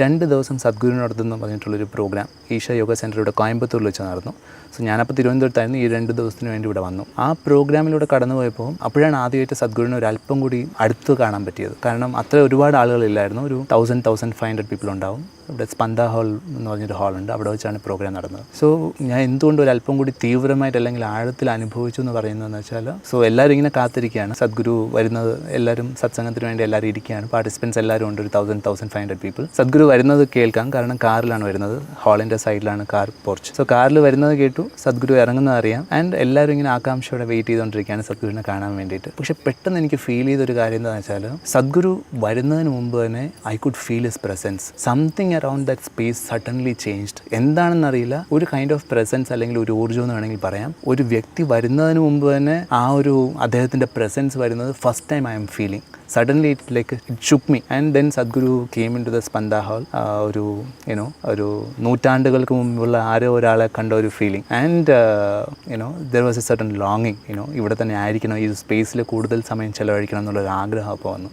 2 ദിവസം സദ്ഗുരുവിനോടൊത്തെന്ന് പറഞ്ഞിട്ടുള്ളൊരു പ്രോഗ്രാം ഈശ യോഗ സെൻ്റർ ഇവിടെ കോയമ്പത്തൂരിൽ വെച്ച് നടന്നു. സോ ഞാനപ്പോൾ തിരുവനന്തപുരത്തായിരുന്നു. ഈ 2 ദിവസത്തിന് വേണ്ടി ഇവിടെ വന്നു. ആ പ്രോഗ്രാമിലൂടെ കടന്നു പോയപ്പോൾ അപ്പോഴാണ് ആദ്യമായിട്ട് സദ്ഗുരുവിനെ ഒരു അല്പം കൂടി അടുത്ത് കാണാൻ പറ്റിയത്. കാരണം അത്ര ഒരുപാട് ആളുകളില്ലായിരുന്നു. ഒരു 1500 പീപ്പിൾ ഉണ്ടാവും. ഇവിടെ സ്പന്ദ ഹാൾ എന്ന് പറഞ്ഞൊരു ഹാളുണ്ട്. അവിടെ വെച്ചാണ് പ്രോഗ്രാം നടന്നത്. സോ ഞാൻ എന്തുകൊണ്ട് ഒരു അല്പം കൂടി തീവ്രമായിട്ട് അല്ലെങ്കിൽ ആഴത്തിൽ അനുഭവിച്ചു എന്ന് പറയുന്നതെന്ന് വെച്ചാൽ, എല്ലാവരും ഇങ്ങനെ കാത്തിരിക്കുകയാണ്. സദ്ഗുരു വരുന്നത്, എല്ലാവരും സത്സംഗത്തിന് വേണ്ടി എല്ലാവരും ഇരിക്കുകയാണ്. പാർട്ടിസിപ്പൻസ് എല്ലാവരും ഉണ്ട്, ഒരു 1500 പീപ്പിൾ. സദ്ഗുരു വരുന്നത് കേൾക്കാം, കാരണം കാറിലാണ് വരുന്നത്. ഹാളിൻ്റെ സൈഡിലാണ് കാർ പോർച്ച്. സോ കാറിൽ വരുന്നത് കേട്ടു, സദ്ഗുരു ഇറങ്ങുന്നത് അറിയാം. ആൻഡ് എല്ലാവരും ഇങ്ങനെ ആകാംക്ഷയോടെ വെയിറ്റ് ചെയ്തുകൊണ്ടിരിക്കുകയാണ് സദ്ഗുരുവിനെ കാണാൻ വേണ്ടിയിട്ട്. പക്ഷെ പെട്ടെന്ന് എനിക്ക് ഫീൽ ചെയ്തൊരു കാര്യം എന്താണെന്ന് വെച്ചാൽ, സദ്ഗുരു വരുന്നതിന് മുമ്പ് തന്നെ I could feel his presence. Something around that space suddenly changed. എന്താണെന്നറിയില്ല, ഒരു കൈൻഡ് ഓഫ് പ്രസൻസ് അല്ലെങ്കിൽ ഒരു ഊർജ്ജം എന്ന് വേണമെങ്കിൽ പറയാം. ഒരു വ്യക്തി വരുന്നതിന് മുമ്പ് തന്നെ ആ ഒരു അദ്ദേഹത്തിൻ്റെ പ്രസൻസ് വരുന്നത് first time I M feeling. Suddenly it shook me, and then Sadhguru came into the Spanda Hall. ഒരു നൂറ്റാണ്ടുകൾക്ക് മുമ്പുള്ള ആരോ ഒരാളെ കണ്ട ഒരു feeling. And there was a certain longing, ഇവിടെ തന്നെ ആയിരിക്കണം, ഈ സ്പേസിൽ കൂടുതൽ സമയം ചിലവഴിക്കണം എന്നുള്ളൊരു ആഗ്രഹം അപ്പോൾ വന്നു.